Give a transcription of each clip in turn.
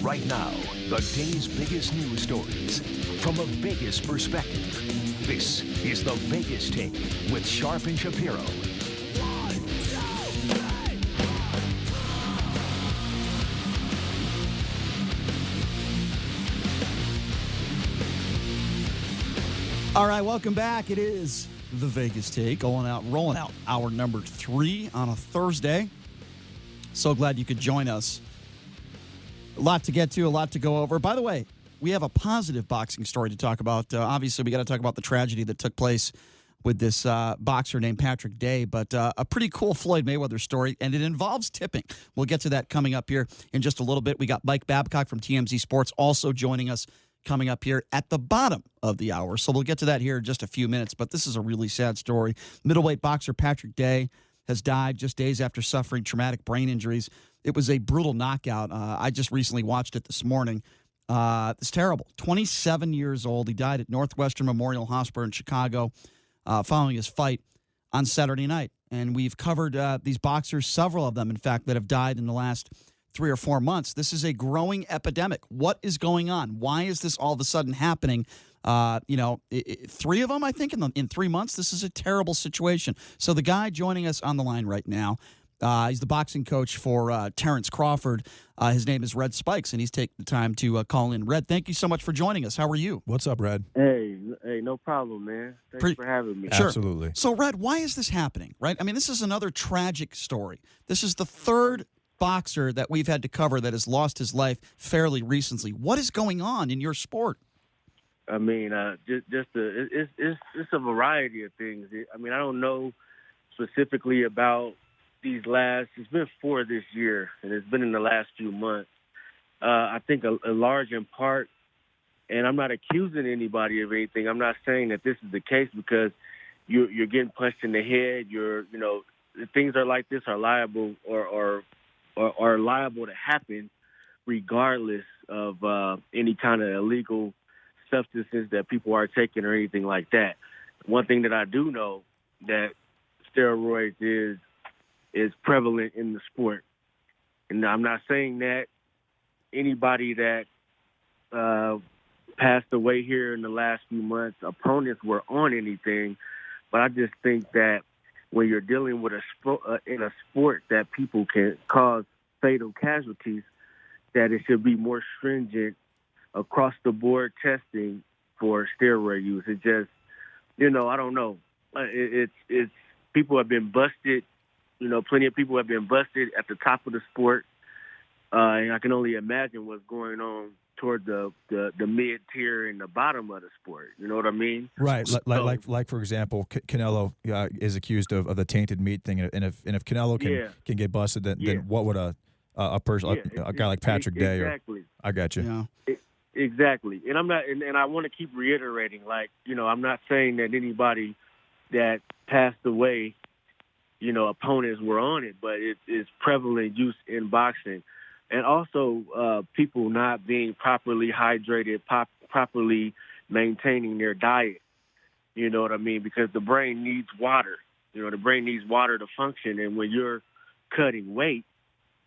Right now, the day's biggest news stories from a Vegas perspective. This is the Vegas Take with Sharp and Shapiro. All right, welcome back. It is the Vegas Take, rolling out hour number 3 on a Thursday. So glad you could join us. A lot to get to, a lot to go over. By the way, we have a positive boxing story to talk about. Obviously, we got to talk about the tragedy that took place with this boxer named Patrick Day, but a pretty cool Floyd Mayweather story, and it involves tipping. We'll get to that coming up here in just a little bit. We got Mike Babcock from TMZ Sports also joining us coming up here at the bottom of the hour. So we'll get to that here in just a few minutes, but this is a really sad story. Middleweight boxer Patrick Day has died just days after suffering traumatic brain injuries. It was a brutal knockout. I just recently watched it this morning. It's terrible. 27 years old. He died at Northwestern Memorial Hospital in Chicago following his fight on Saturday night. And we've covered these boxers, several of them, in fact, that have died in the last 3 or 4 months. This is a growing epidemic. What is going on? Why is this all of a sudden happening? 3 of them, I think, in 3 months. This is a terrible situation. So the guy joining us on the line right now, he's the boxing coach for Terence Crawford. His name is Red Spikes, and he's taking the time to call in. Red, thank you so much for joining us. How are you? What's up, Red? Hey, no problem, man. Thanks for having me. Sure. Absolutely. So, Red, why is this happening, right? I mean, this is another tragic story. This is the third boxer that we've had to cover that has lost his life fairly recently. What is going on in your sport? I mean, it's a variety of things. I mean, I don't know specifically about these last. It's been 4 this year, and it's been in the last few months. I think a large in part, and I'm not accusing anybody of anything. I'm not saying that this is the case because you're getting punched in the head. Things are like this are liable or liable to happen regardless of any kind of illegal substances that people are taking or anything like that. One thing that I do know that steroids is prevalent in the sport. And I'm not saying that anybody that passed away here in the last few months, opponents were on anything, but I just think that when you're dealing with in a sport that people can cause fatal casualties, that it should be more stringent across the board testing for steroid use. It just, I don't know. It's people have been busted. Plenty of people have been busted at the top of the sport, and I can only imagine what's going on toward the mid tier and the bottom of the sport. You know what I mean? Right. Like for example, Canelo is accused of the tainted meat thing, and if Canelo can get busted, then what would a person, a guy like Patrick Day? Exactly. I got you. Yeah. Exactly. And I'm not, and I want to keep reiterating, I'm not saying that anybody that passed away, opponents were on it, but it is prevalent use in boxing. And also people not being properly hydrated, properly maintaining their diet. You know what I mean? Because the brain needs water. The brain needs water to function. And when you're cutting weight,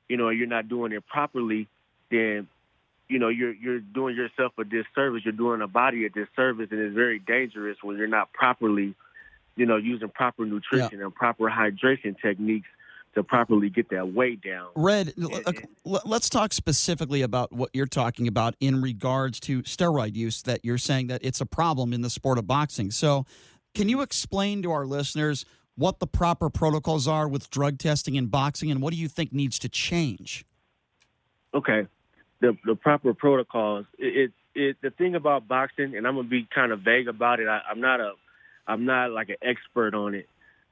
you're not doing it properly, then, you're doing yourself a disservice. You're doing a body a disservice, and it's very dangerous when you're not properly, using proper nutrition and proper hydration techniques to properly get that weight down. Red, let's talk specifically about what you're talking about in regards to steroid use, that you're saying that it's a problem in the sport of boxing. So can you explain to our listeners what the proper protocols are with drug testing in boxing, and what do you think needs to change? Okay. The proper protocols, the thing about boxing, and I'm going to be kind of vague about it. I'm not like an expert on it.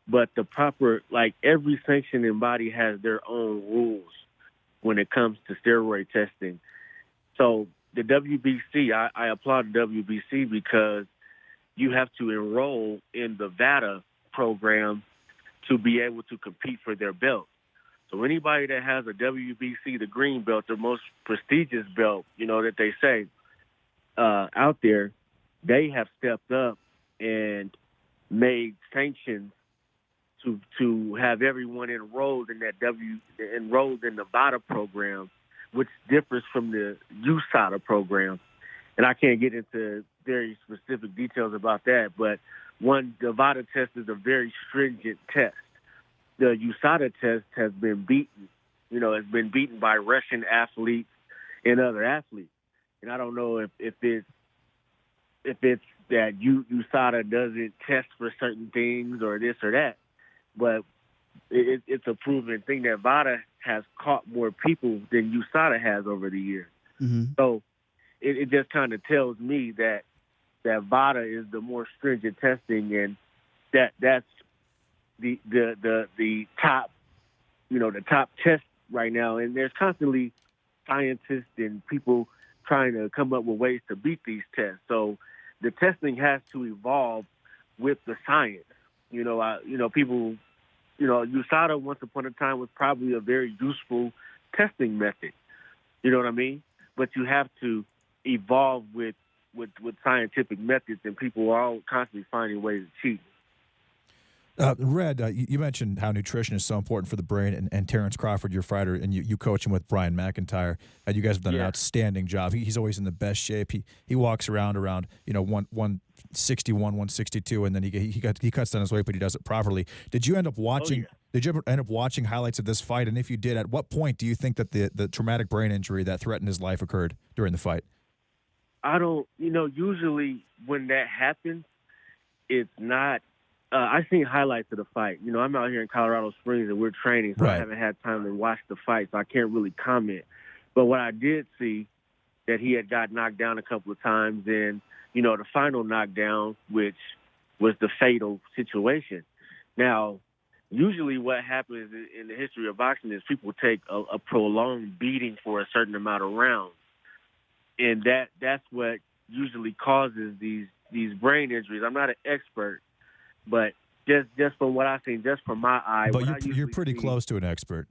But the proper, every sanctioning body has their own rules when it comes to steroid testing. So the WBC, I applaud the WBC because you have to enroll in the VADA program to be able to compete for their belt. So anybody that has a WBC, the green belt, the most prestigious belt, that they say out there, they have stepped up and made sanctions to have everyone enrolled in the VADA program which differs from the USADA program. And I can't get into very specific details about that, but the VADA test is a very stringent test. The USADA test has been beaten. It's been beaten by Russian athletes and other athletes. And I don't know if it's that USADA doesn't test for certain things or this or that, but it's a proven thing that VADA has caught more people than USADA has over the years. Mm-hmm. So it just kind of tells me that VADA is the more stringent testing, and that's the top, the top test right now. And there's constantly scientists and people trying to come up with ways to beat these tests. So the testing has to evolve with the science. People, USADA once upon a time was probably a very useful testing method. You know what I mean? But you have to evolve with scientific methods, and people are all constantly finding ways to cheat. Red, you mentioned how nutrition is so important for the brain, and Terence Crawford, your fighter, and you coach him with Brian McIntyre. You guys have done an outstanding job. He's always in the best shape. He walks around 161, 162, and then he cuts down his weight, but he does it properly. Did you end up watching? Did you ever end up watching highlights of this fight? And if you did, at what point do you think that the traumatic brain injury that threatened his life occurred during the fight? I don't. Usually when that happens, it's not. I've seen highlights of the fight. I'm out here in Colorado Springs and we're training, so right. I haven't had time to watch the fight, so I can't really comment. But what I did see, that he had got knocked down a couple of times, and the final knockdown, which was the fatal situation. Now, usually what happens in the history of boxing is people take a prolonged beating for a certain amount of rounds, and that's what usually causes these brain injuries. I'm not an expert, but just from what I've seen, just from my eye. But you're pretty close to an expert.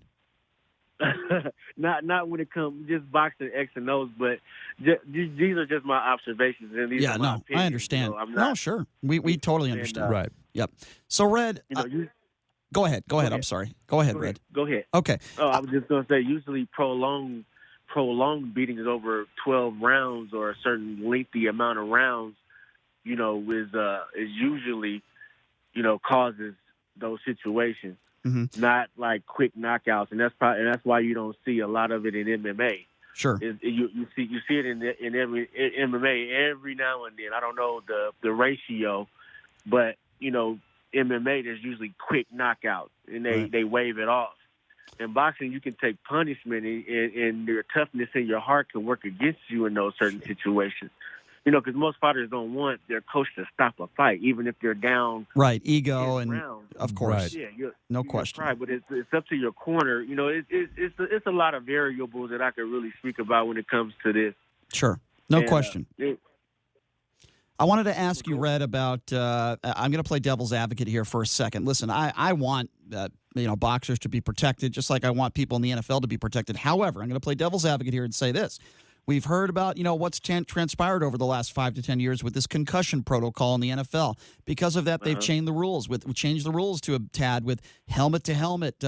not when it comes just boxing X and O's, but these are just my observations. And these are my opinions. I understand. No, sure. We totally understand. Right. Yep. So, Red, go ahead. I'm sorry. Go ahead, Red. Go ahead. Okay. I was just going to say, usually prolonged beatings over 12 rounds or a certain lengthy amount of rounds, is usually, causes those situations. Mm-hmm. Not like quick knockouts, and that's why you don't see a lot of it in MMA. Sure, you see it in MMA every now and then. I don't know the ratio, but MMA there's usually quick knockouts, and they wave it off. In boxing, you can take punishment, and your toughness and your heart can work against you in those certain situations. Because most fighters don't want their coach to stop a fight, even if they're down. Right, ego and rounds. Of course, right. No question. Right, but it's up to your corner. It's a lot of variables that I could really speak about when it comes to this. Sure, no question. I wanted to ask you, Red, about. I'm going to play devil's advocate here for a second. Listen, I want boxers to be protected, just like I want people in the NFL to be protected. However, I'm going to play devil's advocate here and say this. We've heard about, what's transpired over the last 5 to 10 years with this concussion protocol in the NFL. Because of that, they've changed the rules. Changed the rules to a tad with helmet-to-helmet,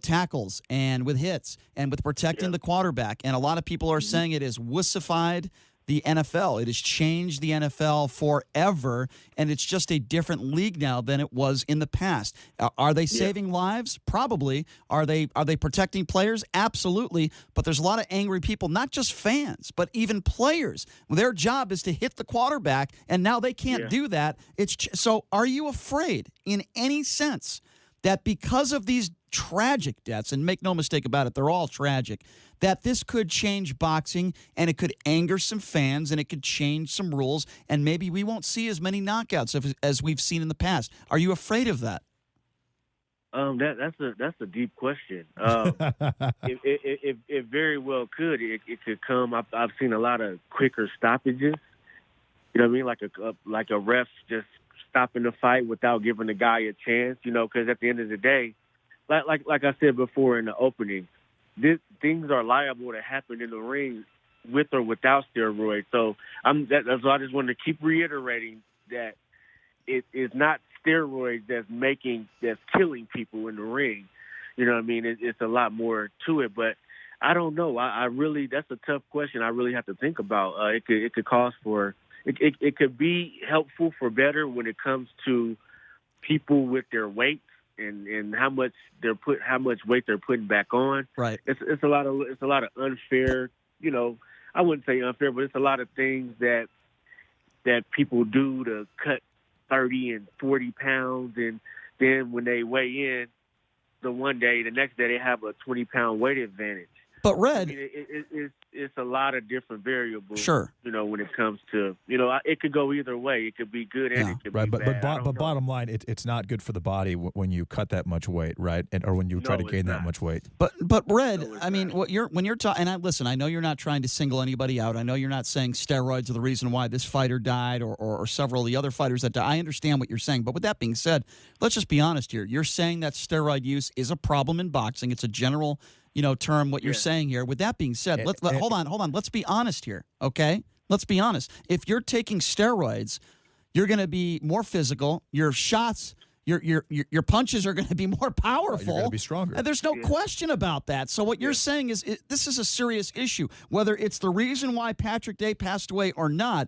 tackles and with hits and with protecting the quarterback. And a lot of people are saying it has wussified the NFL. It has changed the NFL forever, and it's just a different league now than it was in the past. Are they saving lives? Probably. Are they protecting players? Absolutely. But there's a lot of angry people, not just fans, but even players. Their job is to hit the quarterback, and now they can't do that. So are you afraid in any sense that because of these tragic deaths, and make no mistake about it, they're all tragic, that this could change boxing and it could anger some fans and it could change some rules and maybe we won't see as many knockouts as we've seen in the past? Are you afraid of that? That's a deep question. It very well could. It could come. I've seen a lot of quicker stoppages. You know what I mean? Like a ref just stopping the fight without giving the guy a chance. Because at the end of the day, like I said before in the opening, things are liable to happen in the ring with or without steroids. So that's why I just wanted to keep reiterating that it is not steroids that's killing people in the ring. You know what I mean? It's a lot more to it. But I don't know. I really, that's a tough question. I really have to think about. It could cause for, it could be helpful for better when it comes to people with their weight and how much weight they're putting back on. Right. It's a lot of unfair. I wouldn't say unfair, but it's a lot of things that people do to cut 30 and 40 pounds, and then when they weigh in, the next day they have a 20-pound weight advantage. But Red, I mean, it's a lot of different variables. Sure. When it comes to, it could go either way. It could be good and it could be bad. But bottom line, it's not good for the body when you cut that much weight, right? Or when you try to gain that much weight. But Red, I mean, when you're talking, and listen, I know you're not trying to single anybody out. I know you're not saying steroids are the reason why this fighter died or several of the other fighters that died. I understand what you're saying, but with that being said, let's just be honest here. You're saying that steroid use is a problem in boxing. It's a general term, what you're saying here. With that being said, hold on. Let's be honest here, okay? Let's be honest. If you're taking steroids, you're going to be more physical. Your shots, your punches are going to be more powerful. You're going to be stronger. And there's no question about that. So what you're saying is this is a serious issue. Whether it's the reason why Patrick Day passed away or not,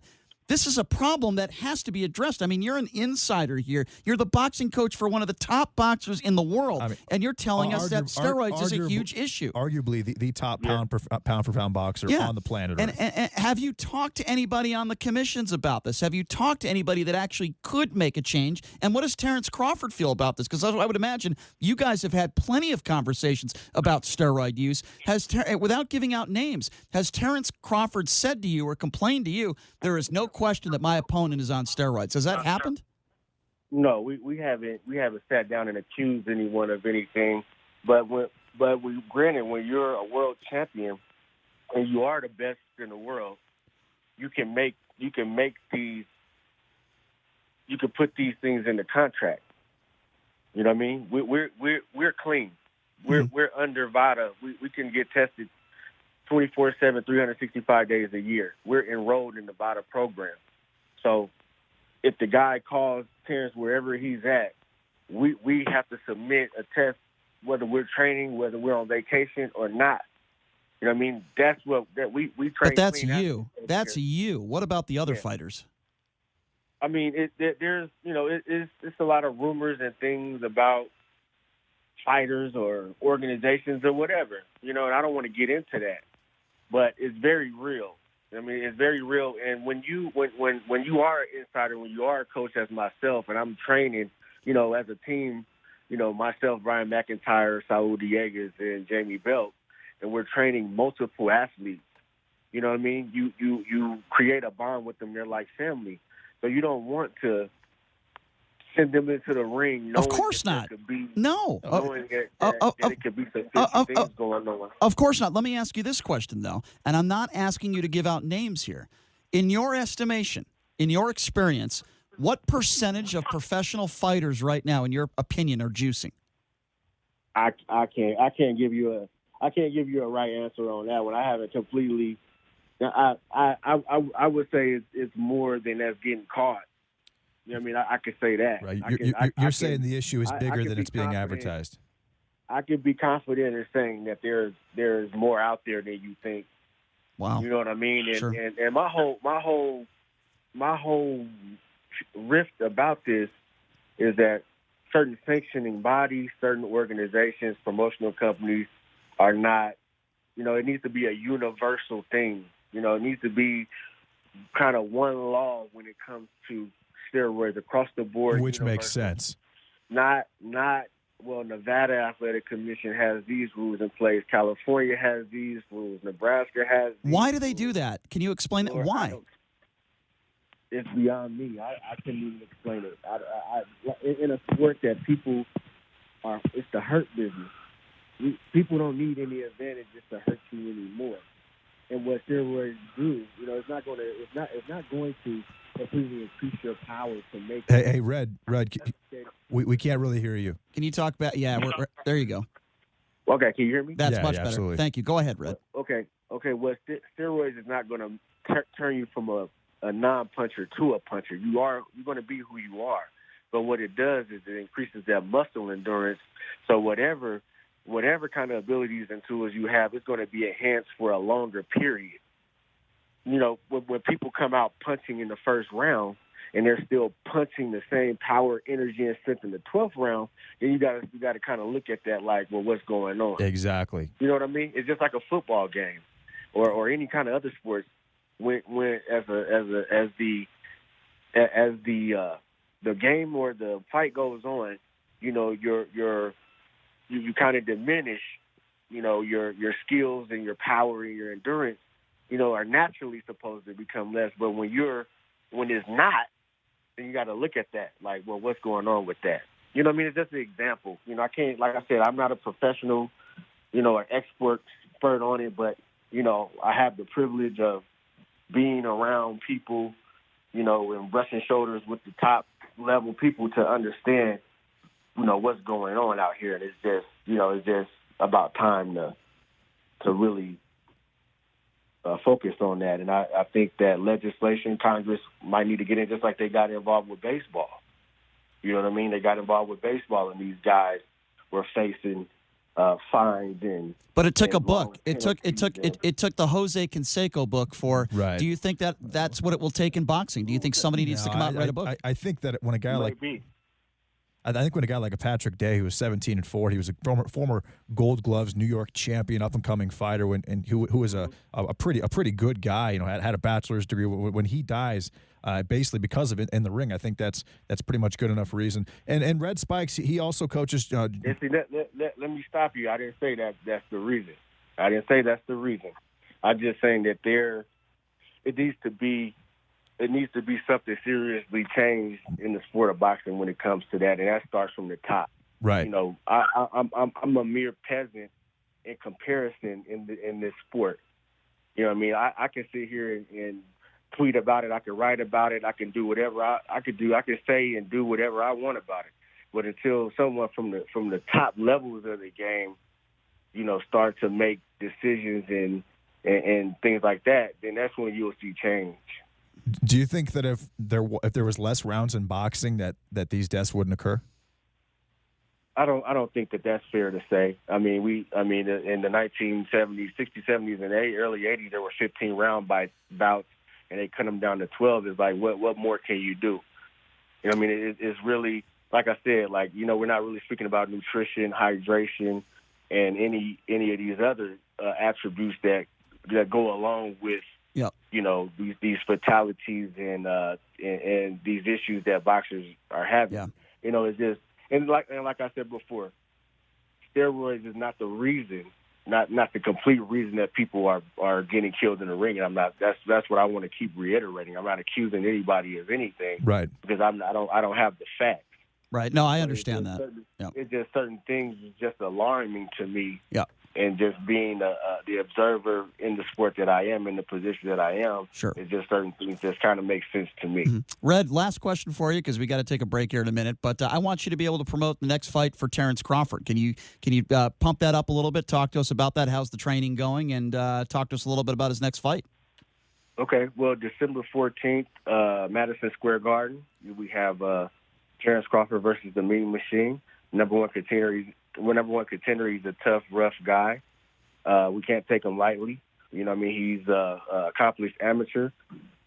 this is a problem that has to be addressed. I mean, you're an insider here. You're the boxing coach for one of the top boxers in the world, and you're telling us that steroids is a huge issue. Arguably the top pound for pound boxer on the planet Earth. And have you talked to anybody on the commissions about this? Have you talked to anybody that actually could make a change? And what does Terence Crawford feel about this? Because I would imagine you guys have had plenty of conversations about steroid use. Without giving out names, has Terence Crawford said to you or complained to you, there is no question that my opponent is on steroids? Has that happened? No, we haven't sat down and accused anyone of anything. But granted, when you're a world champion and you are the best in the world, you can put these things in the contract. You know what I mean? We're clean. We're under VADA. We can get tested 24/7, 365 days a year. We're enrolled in the VADA program. So if the guy calls Terence wherever he's at, we have to submit a test, whether we're training, whether we're on vacation or not. You know what I mean? That's what we train. But that's you. That's you. What about the other fighters? I mean, there's it's a lot of rumors and things about fighters or organizations or whatever. And I don't want to get into that. But it's very real. I mean, it's very real. And when you are an insider, when you are a coach as myself, and I'm training, as a team, myself, Brian McIntyre, Saul Dieguez, and Jamie Belt, and we're training multiple athletes. You know what I mean? You create a bond with them. They're like family. So you don't want to send them into the ring knowing of course not. No. Knowing that it could be some things going on. Of course not. Let me ask you this question, though, and I'm not asking you to give out names here. In your estimation, in your experience, what percentage of professional fighters right now, in your opinion, are juicing? I can't give you a right answer on that one. I haven't completely. I would say it's more than that's getting caught. You know what I mean? I could say that. Right. You're saying the issue is bigger than it's being advertised. I could be confident in saying that there's more out there than you think. Wow. You know what I mean? And, sure. and my whole rift about this is that certain sanctioning bodies, certain organizations, promotional companies are not. It needs to be a universal thing. It needs to be kind of one law when it comes to steroids across the board, which makes sense. Not Nevada Athletic Commission has these rules in place. California has these rules. Nebraska has these Why do they do that? Can you explain that? Why? It's beyond me. I couldn't even explain it. In a sport that people are, it's the hurt business. People don't need any advantages to hurt you anymore. And what steroids do, it's not going to completely increase your power to make. Hey, Red, we can't really hear you. Can you talk back? Yeah, we're there you go. Okay, can you hear me? That's much better. Absolutely. Thank you. Go ahead, Red. Okay. Well, steroids is not going to turn you from a non-puncher to a puncher. You're going to be who you are. But what it does is it increases that muscle endurance. So whatever whatever kind of abilities and tools you have, it's going to be enhanced for a longer period. You know, when people come out punching in the first round and they're still punching the same power, energy, and strength in the 12th round, then you got to kind of look at that like, well, what's going on? Exactly. You know what I mean? It's just like a football game or any kind of other sports. When as the game or the fight goes on, you know, you kind of diminish, you know, your skills and your power and your endurance, you know, are naturally supposed to become less. But when it's not, then you got to look at that like, well, what's going on with that? You know what I mean? It's just an example. You know, I can't, like I said, I'm not a professional, you know, or expert on it, but, you know, I have the privilege of being around people, you know, and brushing shoulders with the top level people to understand, you know, what's going on out here. And it's just, you know, it's just about time to really focus on that. And I think that legislation, Congress might need to get in just like they got involved with baseball. You know what I mean? They got involved with baseball, and these guys were facing fines and. But it took a book. It took the Jose Canseco book for. Right. Do you think that that's what it will take in boxing? Do you think somebody needs to come out and write a book? I think that when a guy I think when a guy like a Patrick Day, who was 17-4, he was a former Gold Gloves New York champion, up and coming fighter, who was a pretty good guy. You know, had a bachelor's degree. When he dies, basically because of it in the ring, I think that's pretty much good enough reason. And Red Spikes, he also coaches. And see, let me stop you. I didn't say that's the reason. I didn't say that's the reason. I'm just saying that it needs to be something seriously changed in the sport of boxing when it comes to that, and that starts from the top. Right. You know, I'm a mere peasant in comparison in this sport. You know what I mean? I can sit here and tweet about it. I can write about it. I can do whatever I could do. I can say and do whatever I want about it. But until someone from the top levels of the game, you know, start to make decisions and things like that, then that's when you'll see change. Do you think that if there was less rounds in boxing that these deaths wouldn't occur? I don't think that's fair to say. I mean, in the 1970s, 60s, 70s, and early 80s, there were 15 round bouts, and they cut them down to 12. It's like, what more can you do? You know what I mean? It's really, like I said, like, you know, we're not really speaking about nutrition, hydration, and any of these other attributes that go along with. Yep. You know, these fatalities and these issues that boxers are having. Yeah. You know, it's just and like I said before, steroids is not the reason, not the complete reason that people are getting killed in the ring. And I'm not. That's what I want to keep reiterating. I'm not accusing anybody of anything, right? Because I don't have the facts. Right. No, I understand that. It's just certain things is just alarming to me. Yeah. And just being the observer in the sport that I am, in the position that I am, sure, it's just certain things that kind of make sense to me. Mm-hmm. Red, last question for you because we got to take a break here in a minute. But I want you to be able to promote the next fight for Terence Crawford. Can you pump that up a little bit? Talk to us about that. How's the training going? And talk to us a little bit about his next fight. Okay. Well, December 14th, Madison Square Garden, we have Terence Crawford versus the Mean Machine. Number one contender. He's a tough, rough guy. We can't take him lightly. You know what I mean? He's an accomplished amateur.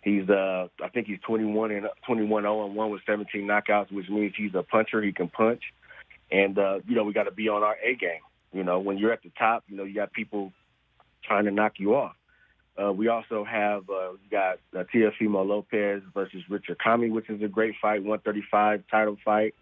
He's I think he's 21-0-1 with 17 knockouts, which means he's a puncher. He can punch. And, you know, we got to be on our A game. You know, when you're at the top, you know, you got people trying to knock you off. We also have got Teofimo Lopez versus Richard Kami, which is a great fight, 135 title fight.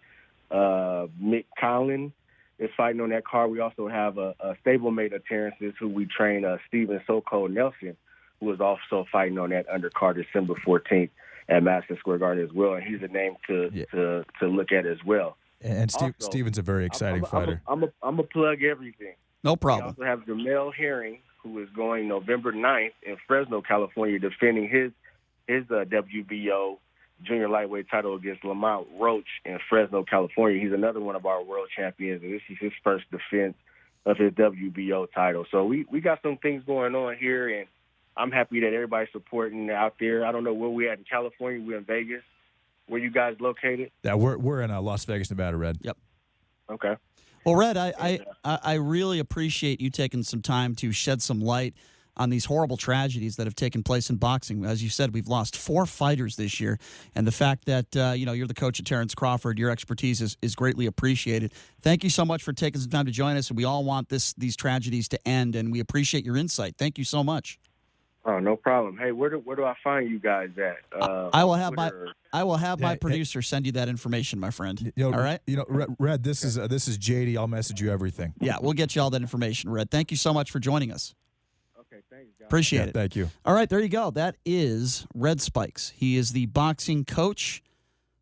Mick Collin is fighting on that card. We also have a stablemate of Terence's who we train, Steven So-Cold Nelson, who is also fighting on that undercard December 14th at Madison Square Garden as well. And he's a name to look at as well. And Steven's a very exciting fighter. I'm a plug everything. No problem. We also have Jamel Herring, who is going November 9th in Fresno, California, defending his WBO junior lightweight title against Lamont Roach in Fresno, California. He's another one of our world champions, and this is his first defense of his WBO title. So we got some things going on here, and I'm happy that everybody's supporting out there. I don't know where we're at in California. We're in Vegas. Where you guys located? Yeah, we're in Las Vegas, Nevada, Red. Yep. Okay. Well, Red, I really appreciate you taking some time to shed some light on these horrible tragedies that have taken place in boxing. As you said, we've lost 4 fighters this year, and the fact that you're the coach of Terence Crawford, your expertise is greatly appreciated. Thank you so much for taking some time to join us, and we all want these tragedies to end, and we appreciate your insight. Thank you so much. Oh, no problem. Hey, where do I find you guys at? I will have my producer send you that information, my friend. All right. Red, this is JD. I'll message you everything. Yeah, we'll get you all that information, Red. Thank you so much for joining us. Okay, thanks, guys. Appreciate it. Thank you. All right, there you go. That is Red Spikes. He is the boxing coach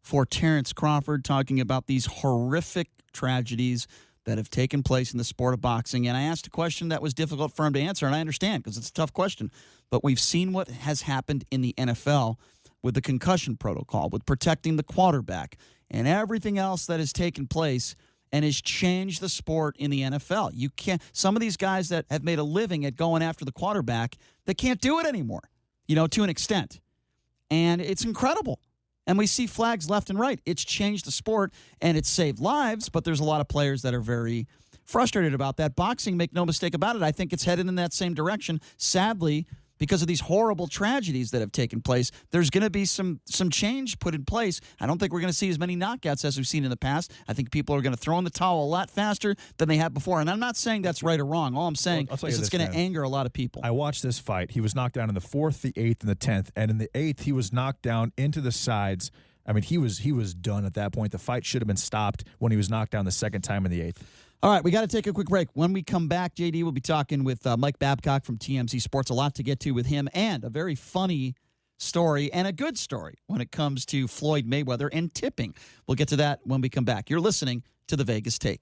for Terence Crawford, talking about these horrific tragedies that have taken place in the sport of boxing. And I asked a question that was difficult for him to answer, and I understand because it's a tough question. But we've seen what has happened in the NFL with the concussion protocol, with protecting the quarterback, and everything else that has taken place and has changed the sport in the NFL. You can't. Some of these guys that have made a living at going after the quarterback, they can't do it anymore, to an extent. And it's incredible. And we see flags left and right. It's changed the sport, and it's saved lives, but there's a lot of players that are very frustrated about that. Boxing, make no mistake about it, I think it's headed in that same direction. Sadly, because of these horrible tragedies that have taken place, there's going to be some change put in place. I don't think we're going to see as many knockouts as we've seen in the past. I think people are going to throw in the towel a lot faster than they have before. And I'm not saying that's right or wrong. All I'm saying is it's going to anger a lot of people. I watched this fight. He was knocked down in the 4th, the 8th, and the 10th. And in the 8th, he was knocked down into the sides. I mean, he was done at that point. The fight should have been stopped when he was knocked down the 2nd time in the 8th. All right, we got to take a quick break. When we come back, JD will be talking with Mike Babcock from TMZ Sports. A lot to get to with him, and a very funny story and a good story when it comes to Floyd Mayweather and tipping. We'll get to that when we come back. You're listening to The Vegas Take.